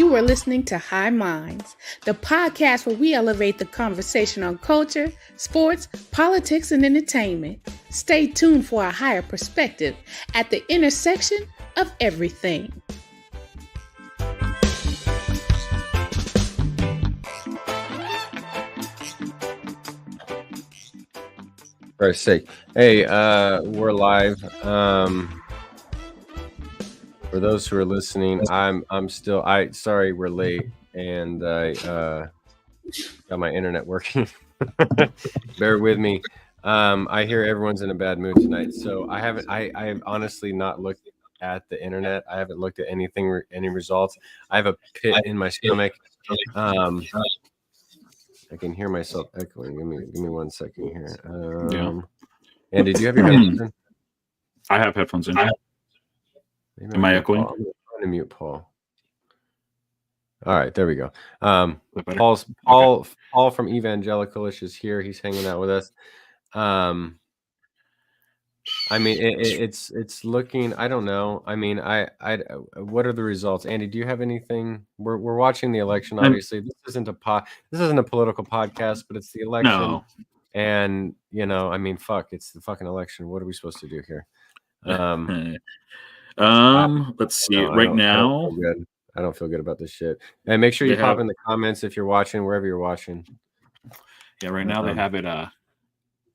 You are listening to High Minds, the podcast where we elevate the conversation on culture, sports, politics, and entertainment. Stay tuned for a higher perspective at the intersection of everything. For Christ's sake. Hey, we're live. For those who are listening, I'm still sorry we're late and I got my internet working. Bear with me. I hear everyone's in a bad mood tonight, so I have honestly not looked at the internet. I haven't looked at any results. I have a pit in my stomach. I can hear myself echoing. Give me 1 second here. Andy, do you have your headphones in? I have headphones in. Am I echoing? I'm trying to mute Paul. All right, there we go. Paul from Evangelicalish is here. He's hanging out with us. I mean, it's looking. I don't know. I mean, what are the results? Andy, do you have anything? We're watching the election. Obviously, this isn't a political podcast, but it's the election. No. And I mean, fuck, it's the fucking election. What are we supposed to do here? Let's see. Now, I don't feel good about this shit. And make sure you pop in the comments if you're watching, wherever you're watching. Yeah, right now they have it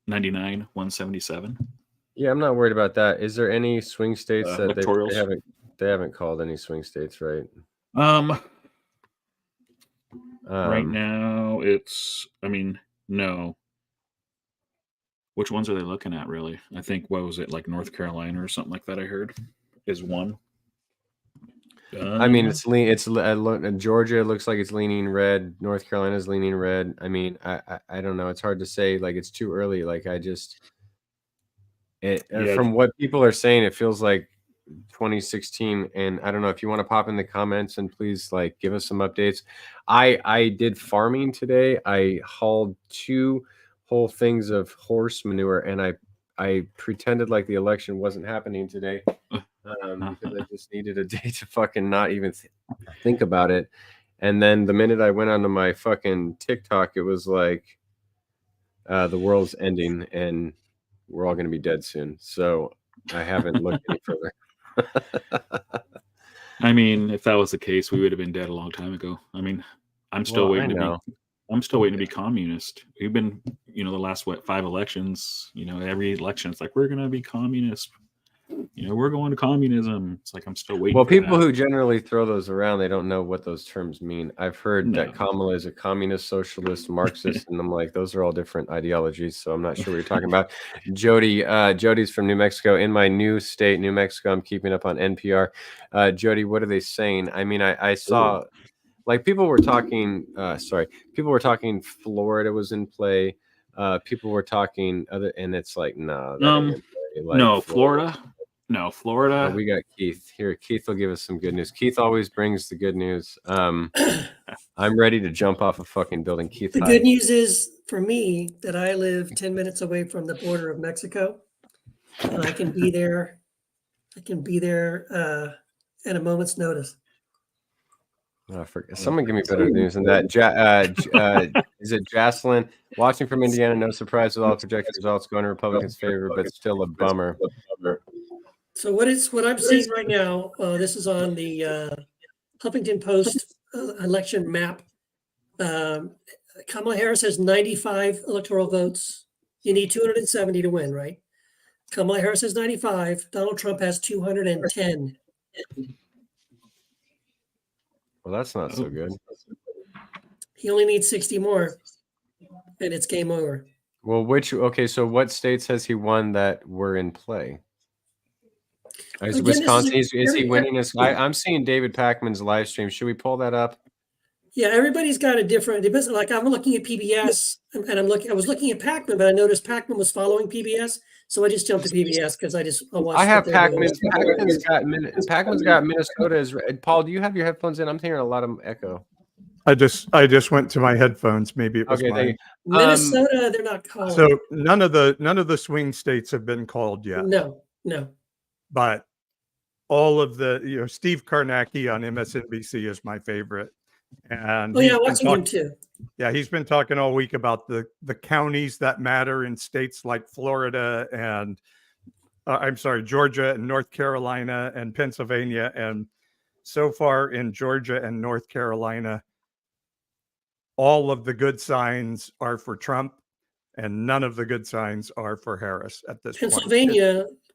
99-177. Yeah, I'm not worried about that. Is there any swing states that they haven't called any swing states, right? Right now no. Which ones are they looking at, really? I think, what was it, like North Carolina or something like that, I heard, is one. I mean, Georgia looks like it's leaning red. North Carolina's leaning red. I mean, I don't know. It's hard to say. Like, it's too early. Like, from what people are saying, it feels like 2016. And I don't know if you want to pop in the comments and please give us some updates. I did farming today. I hauled 2 whole things of horse manure, and I pretended like the election wasn't happening today because I just needed a day to fucking not even think about it. And then the minute I went onto my fucking TikTok, it was like the world's ending and we're all going to be dead soon. So I haven't looked any further. I mean, if that was the case, we would have been dead a long time ago. I mean, I'm still waiting to be communist. We've been, the last 5 elections, every election, it's like, we're going to be communist. We're going to communism. It's like, I'm still waiting. Well, people who generally throw those around, they don't know what those terms mean. I've heard that Kamala is a communist, socialist, Marxist, and I'm like, those are all different ideologies. So I'm not sure what you're talking about. Jody's from New Mexico. In my new state, New Mexico, I'm keeping up on NPR. Jody, what are they saying? I mean, I saw... people were talking, Florida was in play. People were talking and it's like, no. Florida. Oh, we got Keith here. Keith will give us some good news. Keith always brings the good news. I'm ready to jump off a fucking building. Keith, the good news is for me that I live 10 minutes away from the border of Mexico, and I can be there. At a moment's notice. Someone give me better news than that. Is it Jocelyn? Watching from Indiana, no surprise with all the projected results going in Republicans' favor, but still a bummer. So what I'm seeing right now, this is on the Huffington Post election map. Kamala Harris has 95 electoral votes. You need 270 to win, right? Kamala Harris has 95. Donald Trump has 210. Well, that's not so good. He only needs 60 more, and it's game over. Well, so what states has he won that were in play? Is Wisconsin, is he winning? I'm seeing David Pakman's live stream. Should we pull that up? Yeah, everybody's got a different. Like I'm looking at PBS, and I was looking at Pakman, but I noticed Pakman was following PBS, so I just jumped to PBS because I watched. I have Pakman. Pakman's got Minnesota as red. Paul, do you have your headphones in? I'm hearing a lot of echo. I just went to my headphones. Maybe it was mine. Minnesota. They're not calling. So none of the swing states have been called yet. No. But all of the, Steve Karnacki on MSNBC is my favorite. And Oh yeah, watching him too. Yeah, he's been talking all week about the counties that matter in states like Florida and Georgia and North Carolina and Pennsylvania. And so far in Georgia and North Carolina, all of the good signs are for Trump and none of the good signs are for Harris at this point.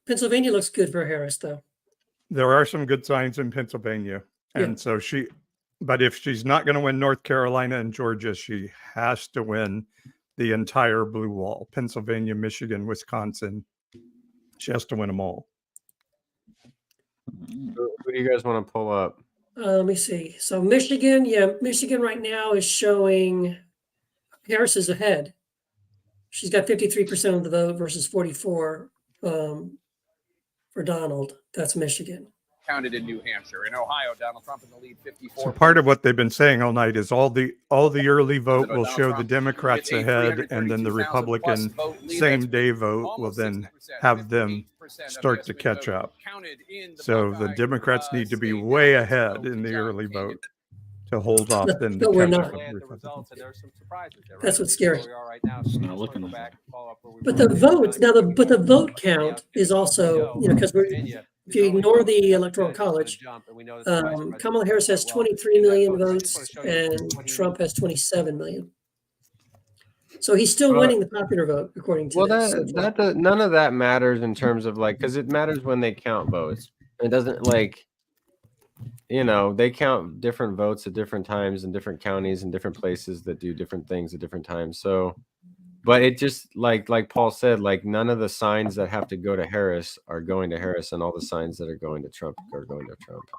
Pennsylvania looks good for Harris, though. There are some good signs in Pennsylvania. And so but if she's not going to win North Carolina and Georgia, she has to win the entire blue wall, Pennsylvania, Michigan, Wisconsin. She has to win them all. Who do you guys want to pull up? Let me see. So Michigan right now is showing Harris is ahead. She's got 53% of the vote versus 44 for Donald. That's Michigan. Counted in New Hampshire. In Ohio, Donald Trump in the lead, 54. So part of what they've been saying all night is all the early vote will show the Democrats ahead, and then the Republican same day vote will then have them start to catch up. So the Democrats need to be way ahead in the early vote to hold off. Then No, we're not. That's what's scary. Not looking But the votes now, the vote count is also because if you ignore the Electoral College, Kamala Harris has 23 million votes and Trump has 27 million. So he's still winning the popular vote, according to none of that matters in terms of because it matters when they count votes. It doesn't they count different votes at different times in different counties and different places that do different things at different times. So, but it just like Paul said, none of the signs that have to go to Harris are going to Harris, and all the signs that are going to Trump are going to Trump.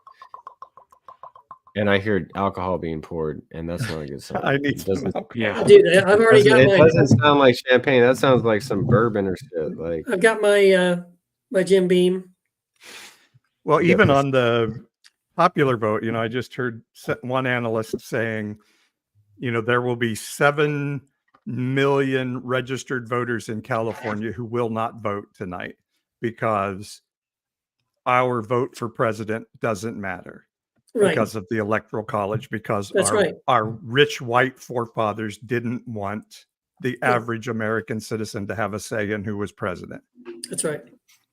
And I hear alcohol being poured, and that's not a good sign. I need some Yeah, dude, I've already got It doesn't sound like champagne. That sounds like some bourbon or shit. I've got my my Jim Beam. Well, even on the popular vote, I just heard one analyst saying, there will be 7 million registered voters in California who will not vote tonight because our vote for president doesn't matter because of the Electoral College, because our rich white forefathers didn't want the average American citizen to have a say in who was president. That's right.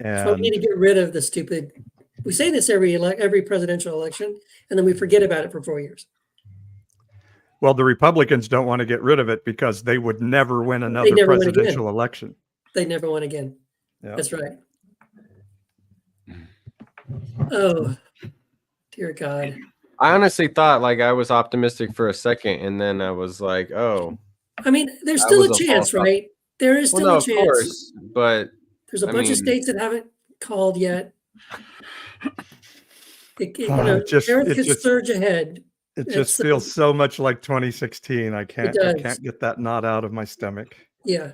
And so we need to get rid of the stupid. We say this every presidential election, and then we forget about it for 4 years. Well, the Republicans don't want to get rid of it because they would never win another presidential election. They never win again. Yep. That's right. Oh, dear God. I honestly thought I was optimistic for a second, and then I was like, oh. I mean, there's still a chance, right? There is still a chance. Of course, but there's a bunch of states that haven't called yet. Harris could surge ahead. It just feels so much like 2016. I can't get that knot out of my stomach. Yeah.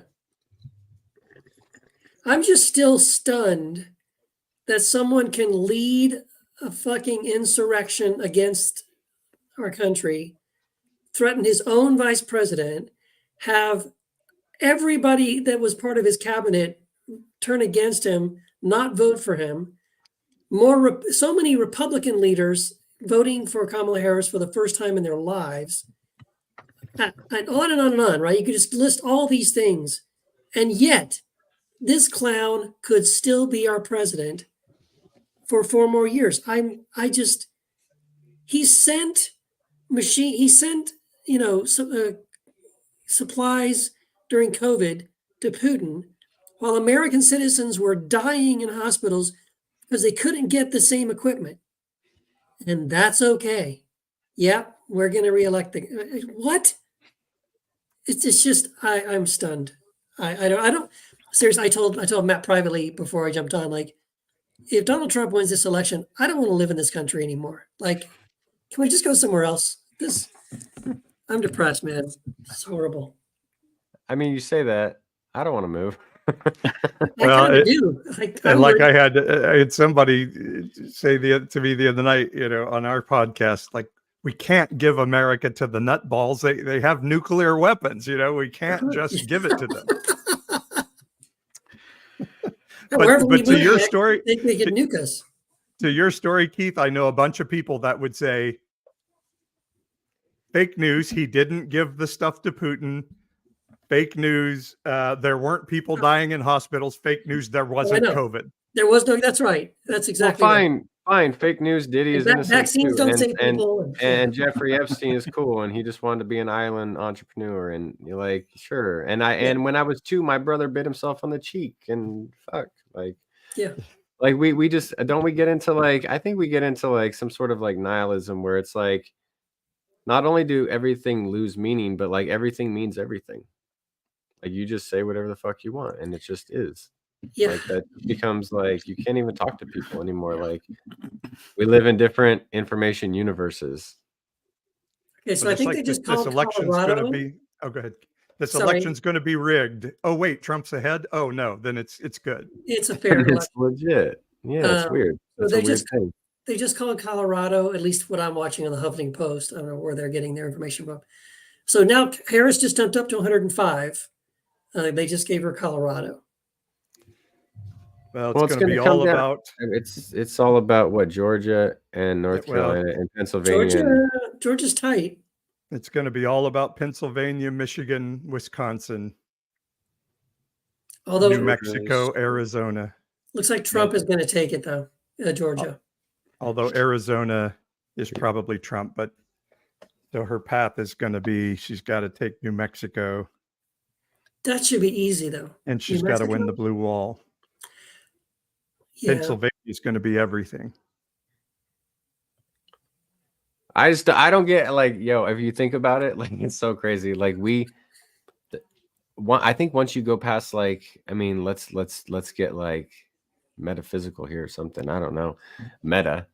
I'm just still stunned that someone can lead a fucking insurrection against our country, threaten his own vice president, have everybody that was part of his cabinet turn against him, not vote for him. So many Republican leaders voting for Kamala Harris for the first time in their lives. And on and on and on, right? You could just list all these things. And yet, this clown could still be our president for 4 more years. He sent supplies during COVID to Putin while American citizens were dying in hospitals because they couldn't get the same equipment. And that's okay. Yep, we're going to reelect what? It's just I'm stunned. I don't seriously. I told Matt privately before I jumped on, if Donald Trump wins this election, I don't want to live in this country anymore. Can we just go somewhere else? I'm depressed, man. It's horrible. I mean, you say that. I don't want to move. Well, I do. I had somebody say to me the other night, on our podcast, we can't give America to the nutballs. They have nuclear weapons. We can't just give it to them. but to your story, they can nuke us. to your story, Keith, I know a bunch of people that would say fake news. He didn't give the stuff to Putin. Fake news. There weren't people dying in hospitals. Fake news. There wasn't COVID. There was no. That's right. That's exactly fine. Fine. Fake news. Diddy is innocent. Vaccines don't save people. And Jeffrey Epstein is cool, and he just wanted to be an island entrepreneur. And you're like, sure. And when I was 2, my brother bit himself on the cheek. And fuck, like, yeah. Like we just don't we get into like I think we get into like some sort of like nihilism where it's like not only do everything lose meaning, but like everything means everything. Like you just say whatever the fuck you want, and it just is. Yeah. Like that becomes like you can't even talk to people anymore. Like we live in different information universes. Okay, so I think they just called this election's Colorado. Going to be. Oh, go ahead. This election's going to be rigged. Oh wait, Trump's ahead. Oh no, then it's good. It's a fair It's legit. Yeah, it's weird. It's so they just called Colorado, at least what I'm watching on the Huffington Post. I don't know where they're getting their information from. So now Harris just jumped up to 105. They just gave her Colorado. Well, it's going to be all about. It's all about what Georgia and North Carolina and Pennsylvania. Georgia's tight. It's going to be all about Pennsylvania, Michigan, Wisconsin, although New Mexico, Arizona. Looks like Trump is going to take it though, Georgia. Although Arizona is probably Trump, but so her path is going to be she's got to take New Mexico. That should be easy though. And she's got to win the blue wall. Yeah. Pennsylvania is going to be everything. I don't get like, yo, if you think about it, like it's so crazy. Like I think once you go past like, I mean, let's get like metaphysical here or something. I don't know. Meta.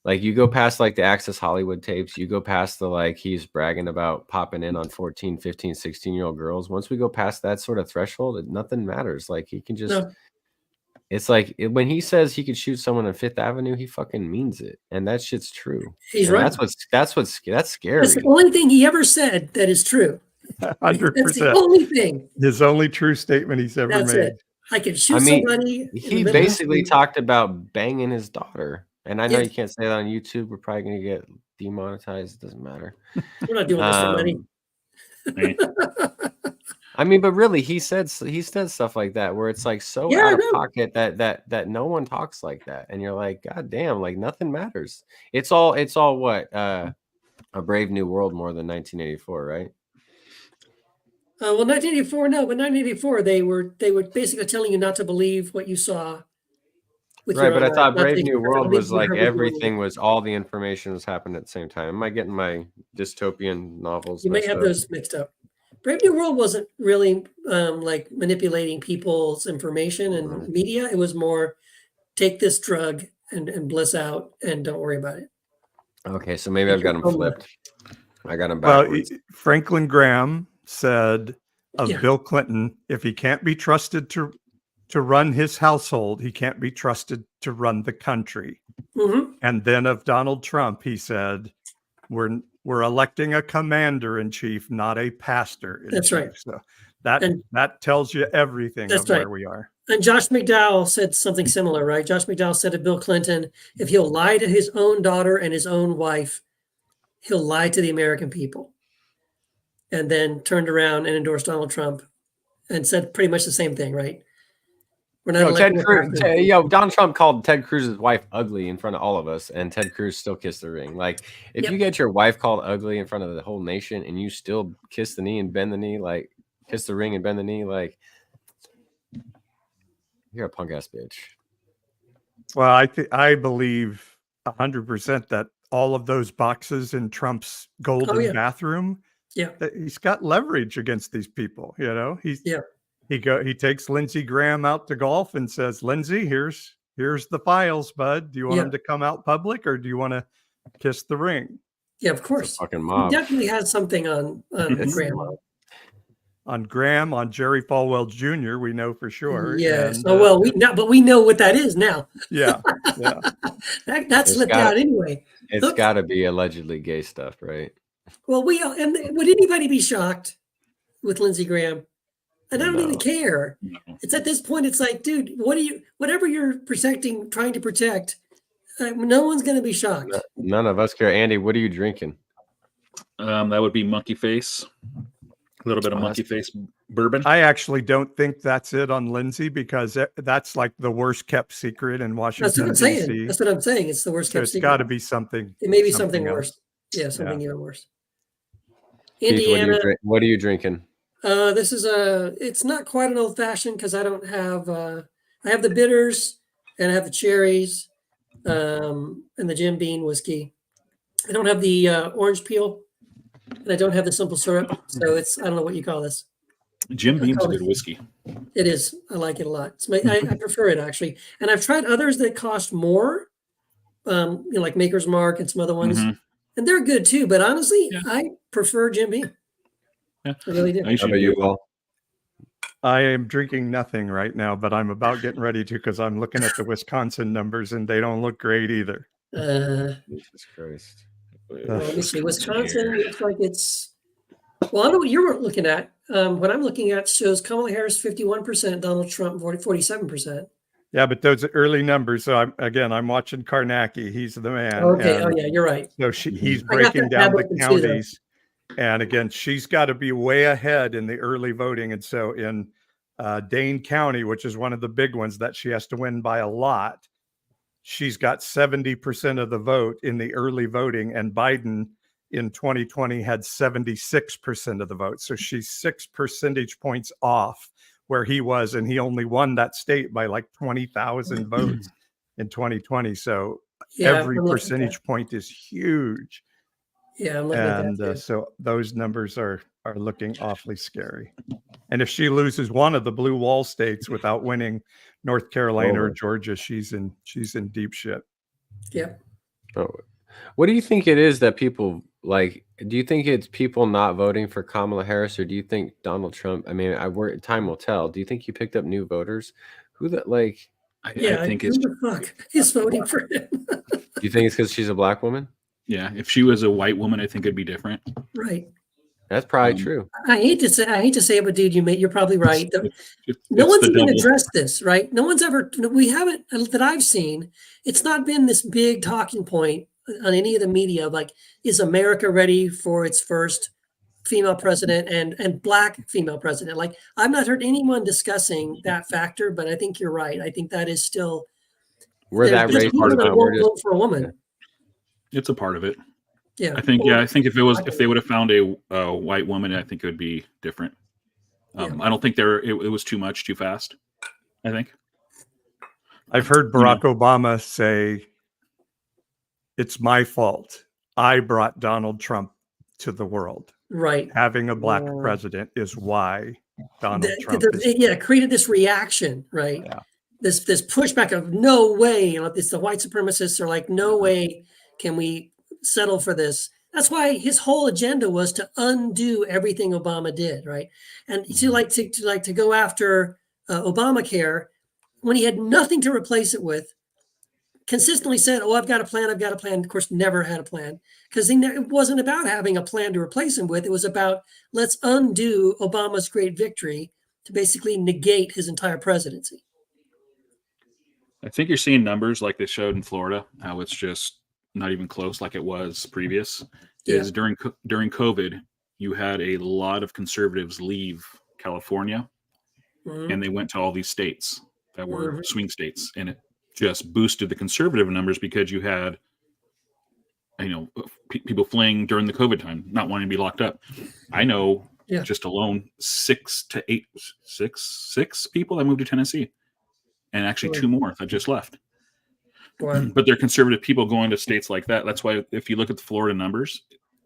Like you go past like the Access Hollywood tapes, you go past the like he's bragging about popping in on 14, 15, 16-year-old girls. Once we go past that sort of threshold, nothing matters. Like he can just It's like when he says he could shoot someone on Fifth Avenue, he fucking means it, and that shit's true. He's right. That's scary. That's the only thing he ever said that is true. 100%. That's the only thing. His only true statement he's ever made. It. I could shoot somebody. He basically talked about banging his daughter, and I know you can't say that on YouTube. We're probably going to get demonetized. It doesn't matter. We're not doing this for money. I mean, but really, he said stuff like that where it's like so out of pocket that no one talks like that, and you're like, God damn, like nothing matters. It's all what a Brave New World more than 1984, right? Well, 1984, no, but 1984 they were basically telling you not to believe what you saw. Right, but I thought Brave New World was like everything was all the information was happening at the same time. Am I getting my dystopian novels? You may have those mixed up. Brave New World wasn't really like manipulating people's information and media. It was more take this drug and bliss out and don't worry about it. Okay, so maybe I've got them flipped. I got them backwards. Well, Franklin Graham said of Bill Clinton, if he can't be trusted to run his household, he can't be trusted to run the country. Mm-hmm. And then of Donald Trump, he said, we're electing a commander-in-chief, not a pastor-in-chief. That's right. So that tells you everything of where we are. And Josh McDowell said something similar, right? Josh McDowell said to Bill Clinton, if he'll lie to his own daughter and his own wife, he'll lie to the American people. And then turned around and endorsed Donald Trump and said pretty much the same thing, right? We're not Donald Trump called Ted Cruz's wife ugly in front of all of us, and Ted Cruz still kissed the ring. Like, if you get your wife called ugly in front of the whole nation and you still kiss the knee and bend the knee, like kiss the ring and bend the knee, like you're a punk ass bitch. Well, I believe 100% that all of those boxes in Trump's golden bathroom, he's got leverage against these people. You know, he takes Lindsey Graham out to golf and says, Lindsey, here's the files, bud. Do you want him to come out public or do you want to kiss the ring? Yeah, of course. Fucking mob. He definitely has something on Graham. On Graham, on Jerry Falwell Jr., we know for sure. Yes. We know what that is now. Yeah. that slipped out anyway. It's got to be allegedly gay stuff, right? Well, would anybody be shocked with Lindsey Graham? And I don't even care. It's at this point, it's like, dude, whatever you're trying to protect, No one's going to be shocked. None of us care. Andy, what are you drinking? That would be Monkey Face. A little bit of Monkey Face bourbon. I actually don't think that's it on Lindsay, because that's like the worst kept secret in Washington. That's what I'm saying. That's what I'm saying. It's the worst kept secret. It's got to be something. It may be something worse. Yeah, something even worse. Keith, Indiana. What are you drinking? This is it's not quite an old fashioned, because I don't have I have the bitters and I have the cherries and the Jim Beam whiskey. I don't have the orange peel, and I don't have the simple syrup. So it's, I don't know what you call this. Jim Beam's a good whiskey. It is. I like it a lot. I prefer it, actually. And I've tried others that cost more, like Maker's Mark and some other ones, and they're good too. But honestly, I prefer Jim Beam. Yeah. I really do. How about you, Will? I am drinking nothing right now, but I'm about getting ready to, because I'm looking at the Wisconsin numbers and they don't look great either. Jesus Christ. Well, let me see. Wisconsin looks like it's. Well, I know what you're looking at. What I'm looking at shows Kamala Harris 51%, Donald Trump 47%. Yeah, but those are early numbers. So I'm watching Karnacki. He's the man. Okay. Oh yeah, you're right. So he's breaking down the counties. And again, she's got to be way ahead in the early voting. And so in Dane County, which is one of the big ones that she has to win by a lot, she's got 70% of the vote in the early voting. And Biden in 2020 had 76% of the vote. So she's 6 percentage points off where he was. And he only won that state by like 20,000 votes in 2020. So every percentage point is huge. Yeah, I'm looking at that too. So those numbers are looking awfully scary. And if she loses one of the blue wall states without winning North Carolina or Georgia, she's in deep shit. Yeah. Oh, what do you think it is that people like? Do you think it's people not voting for Kamala Harris, or do you think Donald Trump? I mean, time will tell. Do you think he picked up new voters? Who that like? I think it's. Who the fuck is voting for him? Do you think it's because she's a black woman? Yeah, if she was a white woman, I think it'd be different. Right. That's probably true. I hate to say it, but dude, you're probably right. No one's even addressed this, right? No one's ever. We haven't that I've seen. It's not been this big talking point on any of the media. Like, is America ready for its first female president and black female president? Like, I've not heard anyone discussing that factor. But I think you're right. I think that is still. We're that race part of it. We're just for a woman. Yeah. It's a part of it. Yeah. I think if they would have found a white woman, I think it would be different. I don't think it was too much, too fast. I think. I've heard Barack Obama say, "It's my fault. I brought Donald Trump to the world." Right. Having a black president is why Donald Trump created this reaction, right? Yeah. This pushback of no way, it's the white supremacists are like, no way can we settle for this. That's why his whole agenda was to undo everything Obama did, right? And to go after Obamacare when he had nothing to replace it with. Consistently said, "Oh, I've got a plan. Of course, never had a plan, because it wasn't about having a plan to replace him with. It was about let's undo Obama's great victory to basically negate his entire presidency. I think you're seeing numbers like they showed in Florida, how it's just not even close like it was previous. Is during COVID, you had a lot of conservatives leave California, and they went to all these states that were swing states, and it just boosted the conservative numbers because you had, people fleeing during the COVID time, not wanting to be locked up. I know just alone 6 people that moved to Tennessee, and actually 2 more that just left. But they're conservative people going to states like that. That's why if you look at the Florida numbers,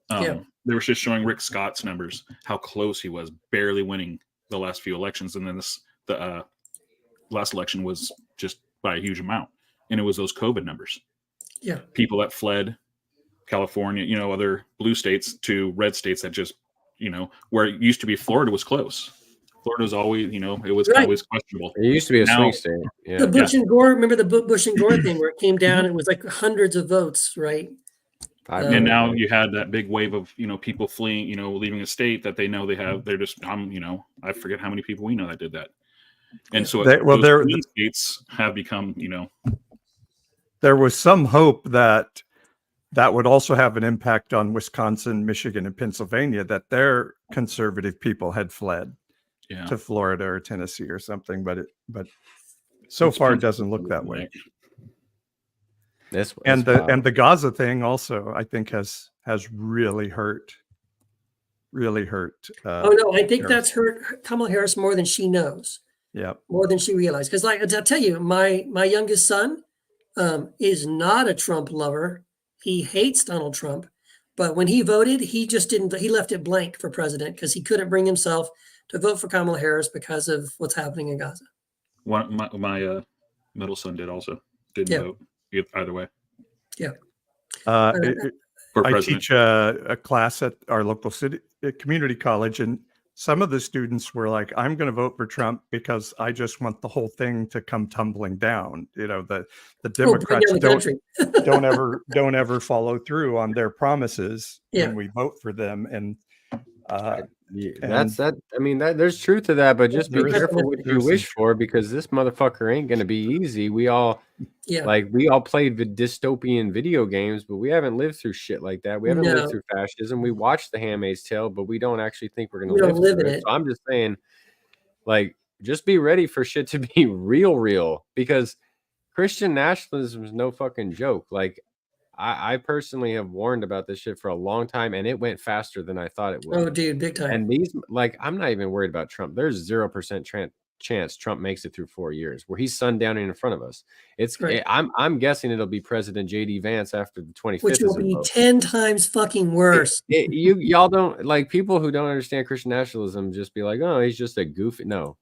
they were just showing Rick Scott's numbers, how close he was, barely winning the last few elections. And then the last election was just by a huge amount. And it was those COVID numbers. Yeah. People that fled California, other blue states to red states that just, where it used to be Florida was close. Florida was always, it was always questionable. It used to be a swing state. Yeah. The Bush and Gore, remember the Bush and Gore thing where it came down? It was like hundreds of votes, right? And now you had that big wave of, people fleeing, leaving a state that they know they're just, I forget how many people we know that did that. And so those swing states have become, there was some hope that that would also have an impact on Wisconsin, Michigan, and Pennsylvania, that their conservative people had fled to Florida or Tennessee or something. But so far it doesn't look that way. And the Gaza thing also, I think, has really hurt. Really hurt. Oh no, I think that's hurt Kamala Harris more than she knows. Yeah, more than she realized. Because, like I'll tell you, my youngest son is not a Trump lover. He hates Donald Trump, but when he voted, he just didn't. He left it blank for president because he couldn't bring himself to vote for Kamala Harris because of what's happening in Gaza. My middle son didn't vote either way. Yeah. I teach a class at our local community college, and some of the students were like, I'm going to vote for Trump because I just want the whole thing to come tumbling down. You know, the Democrats don't ever follow through on their promises when we vote for them. And that's that. I mean, there's truth to that, but just be careful what you wish for, because this motherfucker ain't going to be easy. We all played dystopian video games, but we haven't lived through shit like that. We haven't lived through fascism. We watched The Handmaid's Tale, but we don't actually think we're going to live through it. So I'm just saying, like, just be ready for shit to be real, because Christian nationalism is no fucking joke. Like, I personally have warned about this shit for a long time, and it went faster than I thought it would. Oh, dude, big time. And these, like, I'm not even worried about Trump. There's 0% chance Trump makes it through 4 years, where he's sundowning in front of us. It's right. I'm guessing it'll be President J.D. Vance after the 25th, which will be 10 times fucking worse. Y'all don't, like, people who don't understand Christian nationalism just be like, oh, he's just a goofy. No.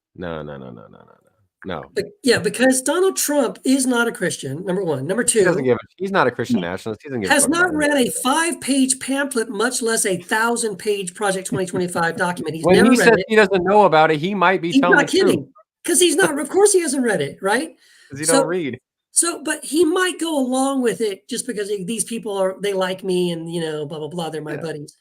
But because Donald Trump is not a Christian, number one. Number two, he's not a Christian nationalist. He has not read a 5-page pamphlet, much less a 1,000-page Project 2025 document. He's never read it. He doesn't know about it. He might be telling the truth. He's not kidding, because he's not. Of course, he hasn't read it, right? Because he don't read. So, but he might go along with it just because these people they like me, and blah blah blah. They're my buddies.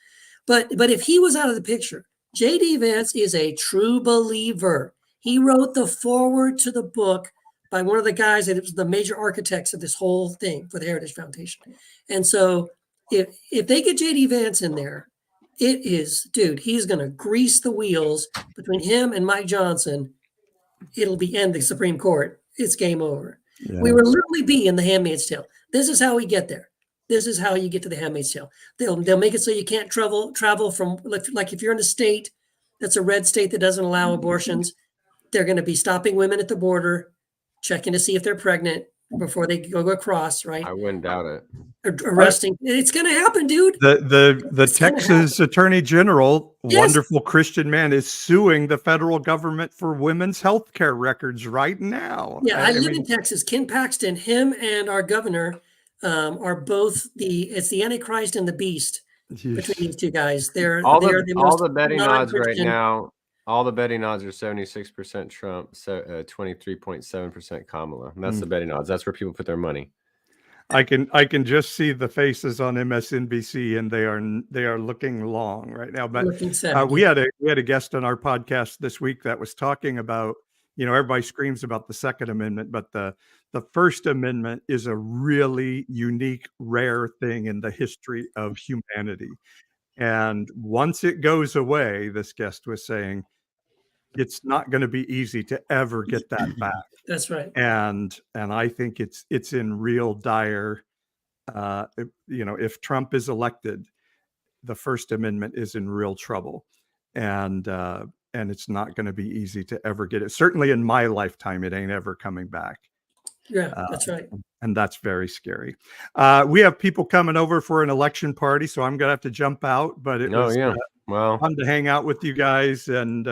But if he was out of the picture, J.D. Vance is a true believer. He wrote the foreword to the book by one of the guys that was the major architects of this whole thing for the Heritage Foundation. And so if they get J.D. Vance in there, it is, dude, he's going to grease the wheels between him and Mike Johnson. It'll be end the Supreme Court. It's game over. Yeah. We will literally be in The Handmaid's Tale. This is how we get there. This is how you get to The Handmaid's Tale. They'll make it so you can't travel from, like if you're in a state that's a red state that doesn't allow abortions, they're going to be stopping women at the border, checking to see if they're pregnant before they go across, right? I wouldn't doubt it. Arresting. It's going to happen, dude. The Texas Attorney General, wonderful Christian man, is suing the federal government for women's health care records right now. Yeah, I live in Texas. Ken Paxton, him and our governor are both it's the Antichrist and the Beast between these two guys. All the betting odds right now. All the betting odds are 76% Trump, 23.7% Kamala. And that's the betting odds. That's where people put their money. I can just see the faces on MSNBC, and they are looking long right now. But we had a guest on our podcast this week that was talking about, everybody screams about the Second Amendment, but the First Amendment is a really unique, rare thing in the history of humanity. And once it goes away, this guest was saying, it's not going to be easy to ever get that back. That's right. And I think it's in real dire. If Trump is elected, the First Amendment is in real trouble, and it's not going to be easy to ever get it. Certainly in my lifetime, it ain't ever coming back. Yeah, that's right. And that's very scary. We have people coming over for an election party, so I'm going to have to jump out. But it was fun to hang out with you guys, and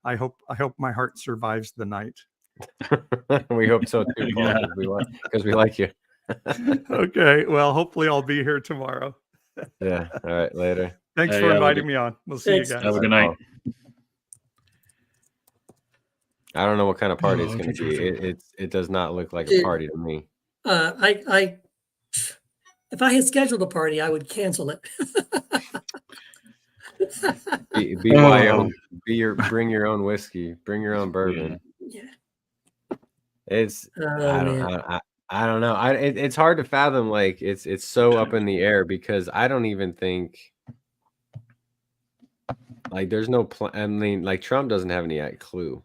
I hope my heart survives the night. We hope so too, because we like you. Okay, well, hopefully I'll be here tomorrow. Yeah. All right. Later. Thanks for inviting me on. We'll see you guys. Have a good night. I don't know what kind of party it's going to be. It does not look like a party to me. If I had scheduled a party, I would cancel it. Bring your own whiskey, bring your own bourbon. Yeah. It's I don't know. It's hard to fathom. Like it's so up in the air because I don't even think like there's no plan. I mean, like Trump doesn't have any clue.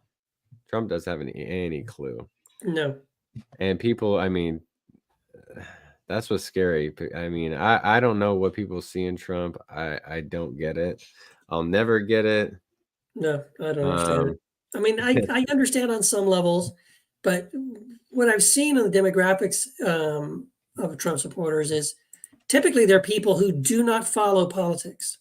Trump doesn't have any clue. No. And people, I mean, that's what's scary. I mean, I don't know what people see in Trump. I don't get it. I'll never get it. No, I don't understand it. I mean, I understand on some levels, but what I've seen on the demographics of Trump supporters is typically they're people who do not follow politics.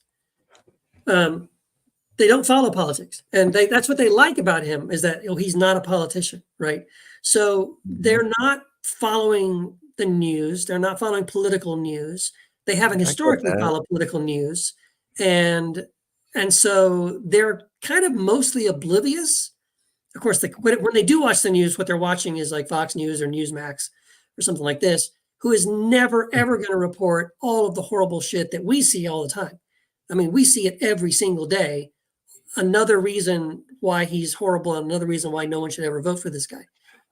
They don't follow politics, and that's what they like about him is that he's not a politician, right? So they're not following the news. They're not following political news. They haven't historically followed political news, and so they're kind of mostly oblivious. Of course, when they do watch the news, what they're watching is like Fox News or Newsmax or something like this, who is never, ever going to report all of the horrible shit that we see all the time. I mean, we see it every single day. Another reason why he's horrible and another reason why no one should ever vote for this guy.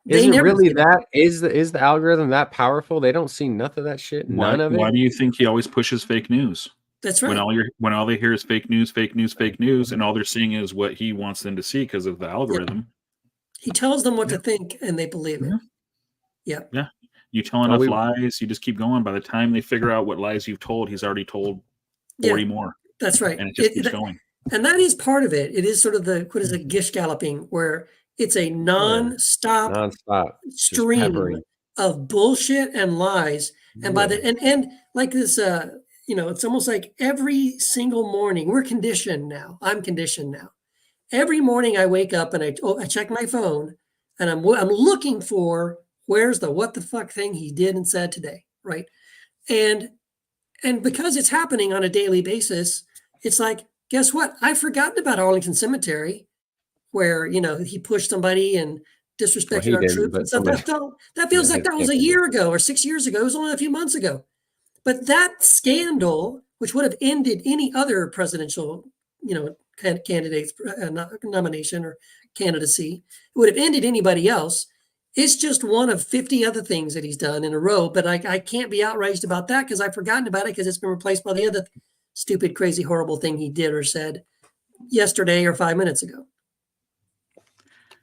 Is it really that? Is the algorithm that powerful? They don't see none of that shit. None of it. Why do you think he always pushes fake news? That's right. When all they hear is fake news, and all they're seeing is what he wants them to see because of the algorithm. Yep. He tells them what to think, and they believe it. Yeah. Yeah. You tell enough lies, you just keep going. By the time they figure out what lies you've told, he's already told 40 more. That's right. And it just keeps going. And that is part of it. It is sort of gish galloping, where it's a non-stop stream of bullshit and lies. And by the and like this, it's almost like every single morning we're conditioned now. I'm conditioned now. Every morning I wake up and I check my phone, and I'm looking for where's the what the fuck thing he did and said today, right? And because it's happening on a daily basis, it's like, guess what? I've forgotten about Arlington Cemetery, where he pushed somebody and disrespected our troops. And stuff. That feels like that was a year ago or 6 years ago. It was only a few months ago. But that scandal, which would have ended any other presidential, candidate's nomination or candidacy, it would have ended anybody else. It's just one of 50 other things that he's done in a row. But I can't be outraged about that because I've forgotten about it because it's been replaced by the other stupid, crazy, horrible thing he did or said yesterday or 5 minutes ago.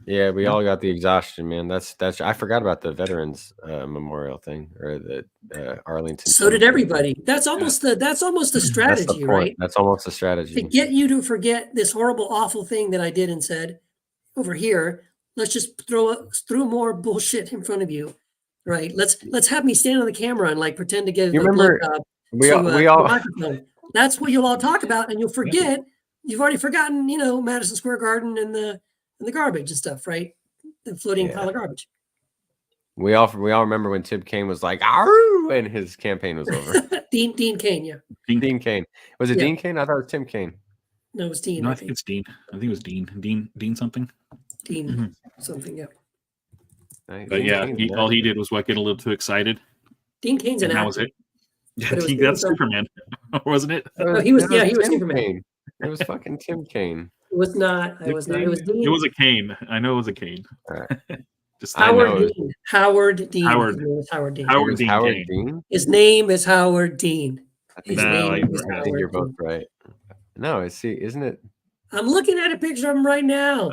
Yeah, we all got the exhaustion, man. That's. I forgot about the Veterans Memorial thing or the Arlington. So did everybody. That's almost the strategy, right? That's almost the strategy to get you to forget this horrible, awful thing that I did and said over here. Let's just throw more bullshit in front of you, right? Let's have me stand on the camera and like pretend to give. You remember we all. That's what you'll all talk about, and you'll forget. You've already forgotten, Madison Square Garden and the garbage and stuff, right? The floating pile of garbage. We all remember when Tim Kaine was like, "Arr!" and his campaign was over. Dean Cain, yeah. Dean Cain. Was it Dean Cain? I thought it was Tim Kaine. No, it was Dean. No, I think it's Dean. I think it was Dean. Dean something. Dean something, yeah. But yeah, all he did was get a little too excited. Dean Kane's an actor. That was it. Yeah, that's Superman, wasn't it? No, he was Superman. Caine. It was fucking Tim Kaine. It was not. It was not. It was Dean. It was a Kane. I know it was a Kane. Just Howard Dean. Howard Dean. Howard Dean. Howard Dean. His name is Howard Dean. I think you're both right. No, isn't it? I'm looking at a picture of him right now.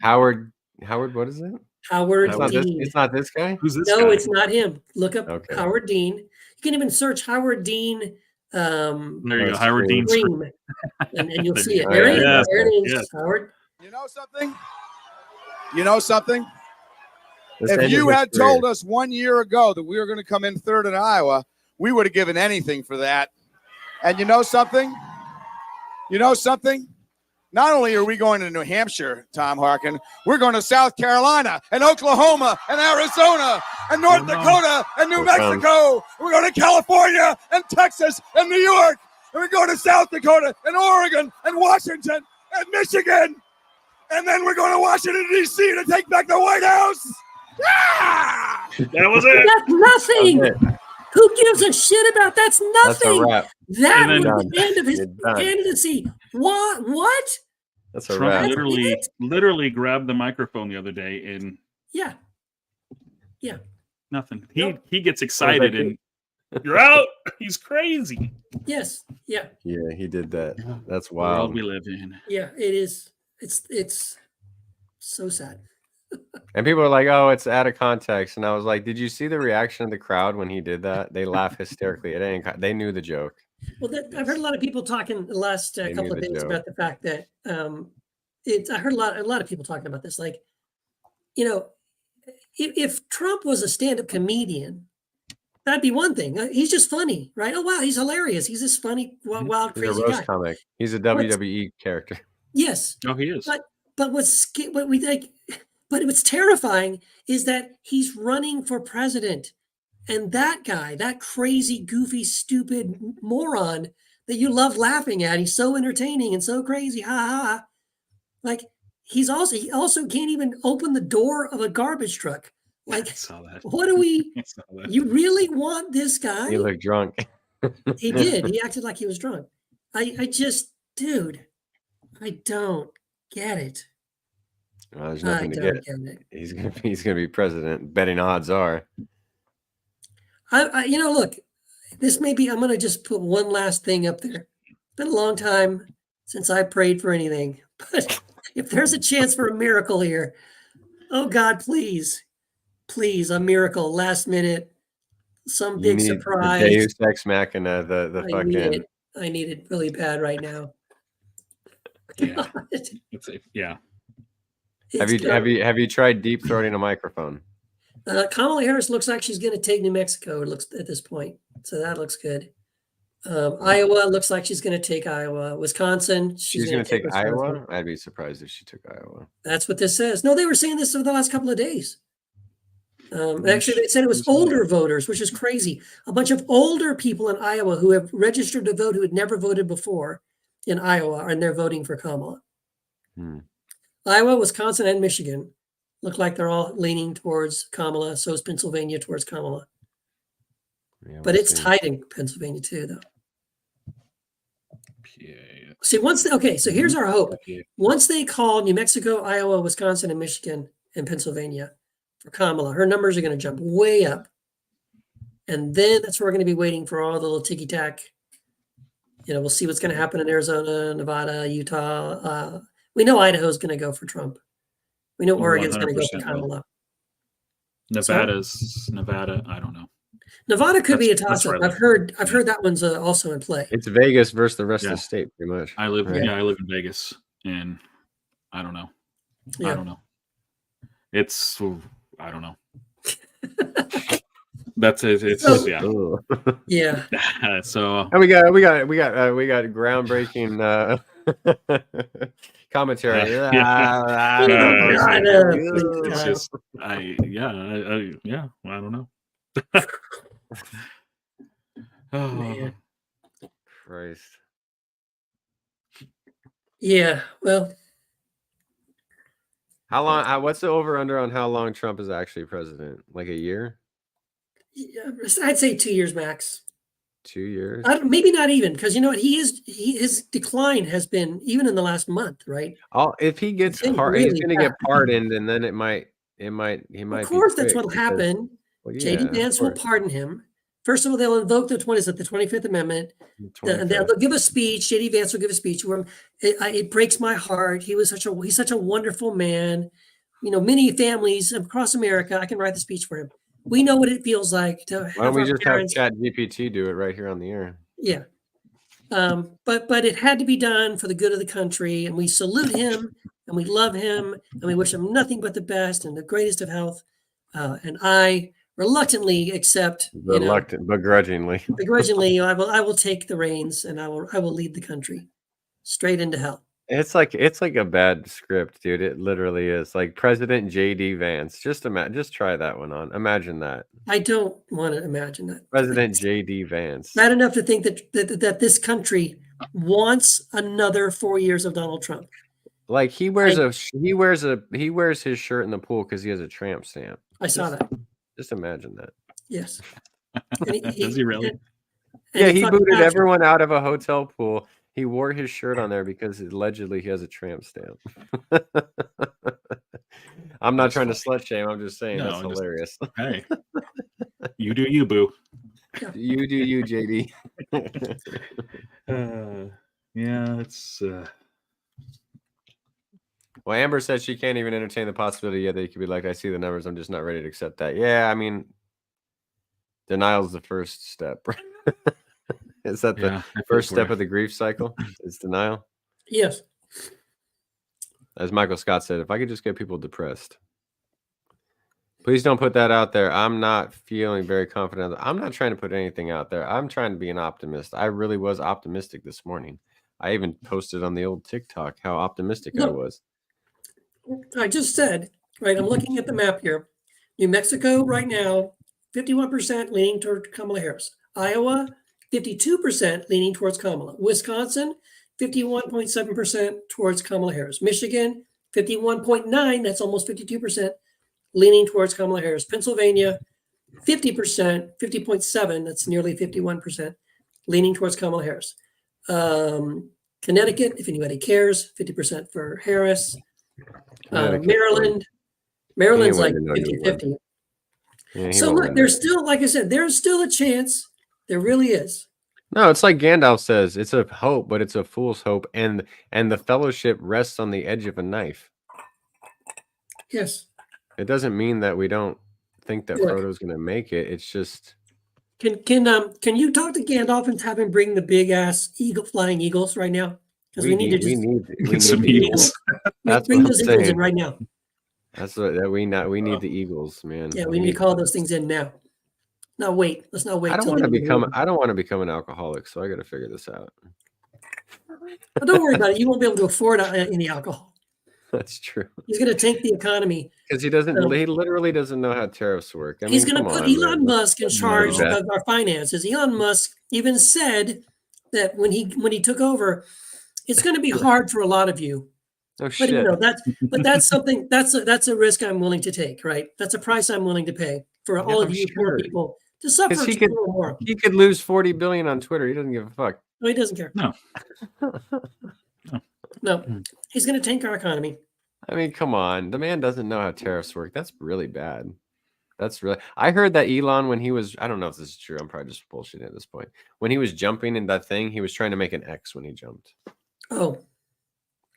Howard, what is it? Howard Dean. It's not this guy? Who's this guy? No, it's not him. Look up Howard Dean. You can even search Howard Dean. There you go, Howard Dean. And you'll see it. There it is. Yes. Howard. You know something? If you had told us 1 year ago that we were going to come in third in Iowa, we would have given anything for that. And you know something? Not only are we going to New Hampshire, Tom Harkin, we're going to South Carolina and Oklahoma and Arizona and North Dakota and New Mexico. We're going to California and Texas and New York. And we're going to South Dakota and Oregon and Washington and Michigan. And then we're going to Washington, D.C. to take back the White House. Ah! That was it. That's nothing. Who gives a shit about that's nothing? That's that was the end of his candidacy. What? That's a Trump wrap. literally grabbed the microphone the other day and Nothing. Nope. He gets excited and you're out. He's crazy. Yes. Yeah. Yeah, he did that. That's The world wild. we live in. Yeah. It is. It's so sad. And people are like, "Oh, it's out of context." And I was like, "Did you see the reaction of the crowd when he did that? They laugh hysterically. It ain't. They knew the joke." Well, I've heard a lot of people talking the last They couple knew of the days joke. about the fact that I heard a lot of people talking about this. Like, if Trump was a stand-up comedian, that'd be one thing. He's just funny, right? Oh wow, he's hilarious. He's this funny, wild, He's crazy a roast guy. comic. He's a WWE character. Yes, Oh, he is. but what we think, but what's terrifying is that he's running for president, and that guy, that crazy, goofy, stupid moron that you love laughing at, he's so entertaining and so crazy, ha ha ha. Like he also can't even open the door of a garbage truck. Like, I saw that. what do we? I saw that. You really want this guy? He looked drunk. He did. He acted like he was drunk. I just, dude, I don't get it. Well, there's I nothing to don't get. get it. He's gonna be president. Betting odds are. Look, this may be. I'm gonna just put one last thing up there. It's been a long time since I prayed for anything, but if there's a chance for a miracle here, oh God, please, a miracle, last minute, some big surprise. The Deus Ex Machina, the fucking. I need it really bad right now. Yeah. Yeah. Have you tried deep throating a microphone? Kamala Harris looks like she's going to take New Mexico. It looks at this point, so that looks good. Iowa looks like she's going to take Iowa. Wisconsin, She's going to take Iowa. I'd be surprised if she took Iowa. That's what this says. No, they were saying this over the last couple of days. Actually, they said it was older voters, which is crazy. A bunch of older people in Iowa who have registered to vote who had never voted before in Iowa, and they're voting for Kamala. Iowa, Wisconsin, and Michigan look like they're all leaning towards Kamala. So is Pennsylvania towards Kamala. Yeah, but it's tight in Pennsylvania too, though. Yeah. See, so here's our hope. Once they call New Mexico, Iowa, Wisconsin, and Michigan, and Pennsylvania for Kamala, her numbers are going to jump way up. And then that's where we're going to be waiting for all the little ticky-tack. We'll see what's going to happen in Arizona, Nevada, Utah. We know Idaho's going to go for Trump. We know Oregon's going to go for Kamala. Nevada, I don't know. Nevada could be a toss-up. I've heard that one's also in play. It's Vegas versus the rest of the state, pretty much. I live in Vegas, and I don't know. Yeah. I don't know. I don't know. That's it. Yeah. So and we got groundbreaking commentary. It's just I don't know. Oh man. Christ. Yeah, well. How long? What's the over under on how long Trump is actually president? Like a year? Yeah, I'd say 2 years max. 2 years? Maybe not even, because you know what? His decline has been even in the last month, right? If he gets he's going to get pardoned, and then he might. Of course, that's what'll happen. J.D. Vance will pardon him. First of all, they'll invoke the 25th Amendment. They'll give a speech. J.D. Vance will give a speech where it breaks my heart. He's such a wonderful man. Many families across America. I can write the speech for him. We know what it feels like to. Why don't we just have ChatGPT do it right here on the air? Yeah, but it had to be done for the good of the country, and we salute him, and we love him, and we wish him nothing but the best and the greatest of health. And I reluctantly accept, begrudgingly, I will take the reins, and I will lead the country straight into hell. It's like a bad script, dude. It literally is. Like President J.D. Vance. Just try that one on. Imagine that. I don't want to imagine that. President J.D. Vance. Bad enough to think that this country wants another 4 years of Donald Trump. Like he wears his shirt in the pool because he has a tramp stamp. I saw that. Just imagine that. Yes. Does he really? Yeah, he booted everyone out of a hotel pool. He wore his shirt on there because allegedly he has a tramp stamp. I'm not trying to slut shame. I'm just saying that's hilarious. Hey, You do you, boo. You do you, JD. Yeah, it's. Well, Amber said she can't even entertain the possibility yet that you could be like, I see the numbers. I'm just not ready to accept that. Yeah, I mean, denial is the first step. Is that the first step of the grief cycle? Is denial? Yes. As Michael Scott said, if I could just get people depressed. Please don't put that out there. I'm not feeling very confident. I'm not trying to put anything out there. I'm trying to be an optimist. I really was optimistic this morning. I even posted on the old TikTok how optimistic I was. I just said, right, I'm looking at the map here. New Mexico right now, 51% leaning toward Kamala Harris. Iowa, 52% leaning towards Kamala. Wisconsin, 51.7% towards Kamala Harris. Michigan, 51.9%, that's almost 52%, leaning towards Kamala Harris. Pennsylvania, 50%, 50.7%, that's nearly 51%, leaning towards Kamala Harris. Connecticut, if anybody cares, 50% for Harris. Maryland's like 50-50. Yeah, so look, there's still, like I said, there's still a chance. There really is. No, it's like Gandalf says, it's a hope, but it's a fool's hope, and the fellowship rests on the edge of a knife. Yes. It doesn't mean that we don't think that Frodo's going to make it. It's just can you talk to Gandalf and have him bring the big ass flying eagles right now? Because we need some eagles. Bring those eagles in right now. That's what we need the eagles, man. Yeah, we need to call those things in now. No, wait. Let's not wait. I don't want to become an alcoholic, so I got to figure this out. But don't worry about it. You won't be able to afford any alcohol. That's true. He's going to tank the economy because he doesn't. He literally doesn't know how tariffs work. I mean, he's going to put Elon Musk in charge of our finances. Elon Musk even said that when he took over, it's going to be hard for a lot of you. Oh shit! That's something. That's a risk I'm willing to take. Right? That's a price I'm willing to pay for all of you poor people to suffer a little more. He could lose $40 billion on Twitter. He doesn't give a fuck. No, he doesn't care. No. He's going to tank our economy. I mean, come on. The man doesn't know how tariffs work. That's really bad. That's really. I heard that Elon, when he was, I don't know if this is true. I'm probably just bullshitting at this point. When he was jumping in that thing, he was trying to make an X when he jumped. Oh.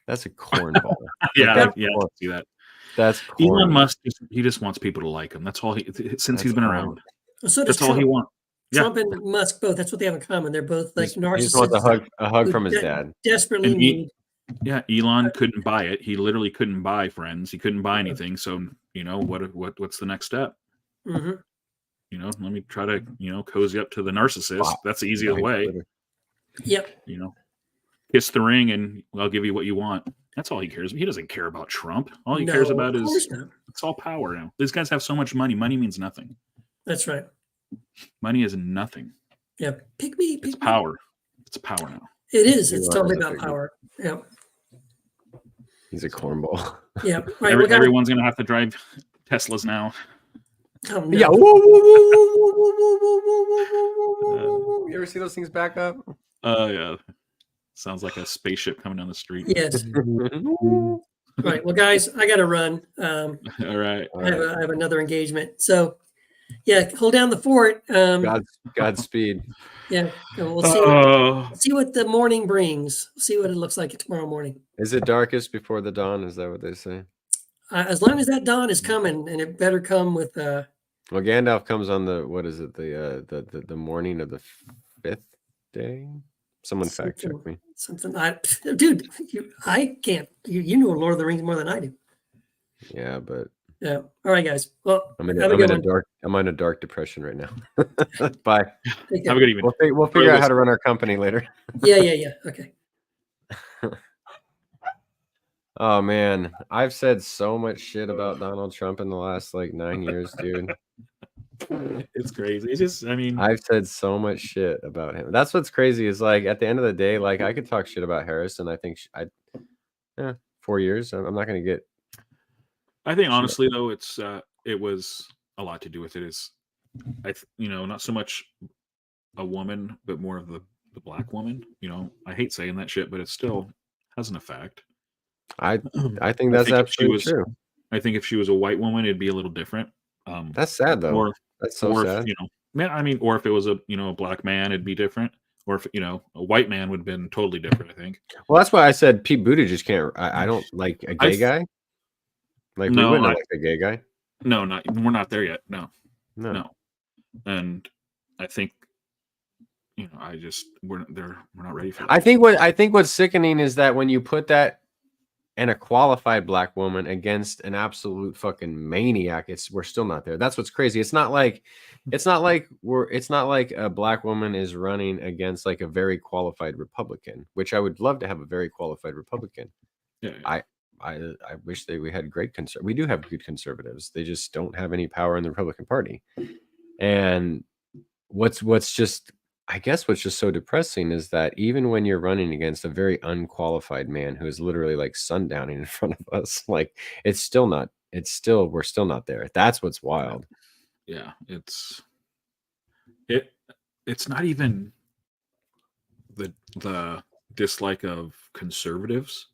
That's a cornball. Yeah, I see that. That's Elon Musk. He just wants people to like him. That's all since he's been around. So that's all he wants. Trump and Musk both. That's what they have in common. They're both like narcissists. He just wants a hug from his dad. Desperately need. Yeah, Elon couldn't buy it. He literally couldn't buy friends. He couldn't buy anything. So what's the next step? Mm-hmm. Let me try to cozy up to the narcissist. Wow. That's the easiest way. Yep. Kiss the ring and I'll give you what you want. That's all he cares. He doesn't care about Trump. All he cares about is it's all power now. These guys have so much money. Money means nothing. That's right. Money is nothing. Yeah. Pick me. It's power. It's power now. It is. It's totally about power. Yeah. He's a cornball. Yeah. Right. Everyone's going to have to drive Teslas now. Oh, no. Yeah. You ever see those things back up? Yeah. Sounds like a spaceship coming down the street. Yes. Right. Well, guys, I got to run. All right. I have another engagement. So, yeah, hold down the fort. Godspeed. Yeah. We'll see what the morning brings. See what it looks like tomorrow morning. Is it darkest before the dawn? Is that what they say? As long as that dawn is coming, and it better come with. Well, Gandalf comes on the morning of the 5th day. Someone fact check me. Dude, I can't. You know Lord of the Rings more than I do. Yeah, but. Yeah. All right, guys. Well, I'm in a dark depression right now. Bye. Have a good evening. We'll figure out how to run our company later. Yeah. Okay. Oh man, I've said so much shit about Donald Trump in the last 9 years, dude. It's crazy. It's just, I've said so much shit about him. That's what's crazy is at the end of the day, I could talk shit about Harris, and I think 4 years. I'm not going to get. I think honestly though, it was a lot to do with it. Not so much a woman, but more of the black woman. I hate saying that shit, but it still has an effect. I think that's absolutely true. I think if she was a white woman, it'd be a little different. That's sad though. That's so or sad. if, man, I mean, or if it was a black man, it'd be different. Or if a white man would have been totally different, I think. Well, that's why I said Pete Buttigieg can't. I don't like a gay guy. Like we wouldn't like a gay guy. No, we're not there yet. No. No. And I think we're not ready for that. I think what's sickening is that when you put that and a qualified black woman against an absolute fucking maniac, we're still not there. That's what's crazy. It's not like a black woman is running against like a very qualified Republican, which I would love to have a very qualified Republican. Yeah. I wish we had great we do have good conservatives. They just don't have any power in the Republican Party. And what's just so depressing is that even when you're running against a very unqualified man who is literally like sundowning in front of us, like we're still not there. That's what's wild. Yeah, it's not even the dislike of conservatives.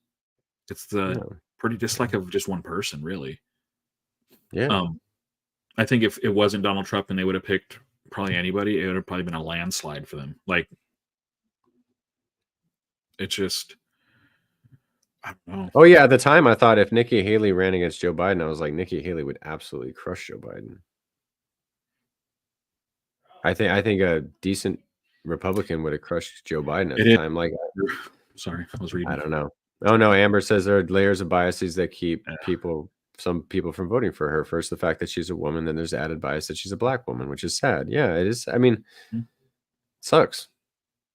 It's the pretty dislike of just one person, really. Yeah. I think if it wasn't Donald Trump and they would have picked probably anybody, it would have probably been a landslide for them. Like, it's just, I don't know. Oh yeah, at the time I thought if Nikki Haley ran against Joe Biden, I was like, Nikki Haley would absolutely crush Joe Biden. I think a decent Republican would have crushed Joe Biden at the time. Like, sorry, I was reading. I don't know. Oh no, Amber says there are layers of biases that keep some people from voting for her. First, the fact that she's a woman, then there's added bias that she's a black woman, which is sad. Yeah, it is. I mean, it sucks.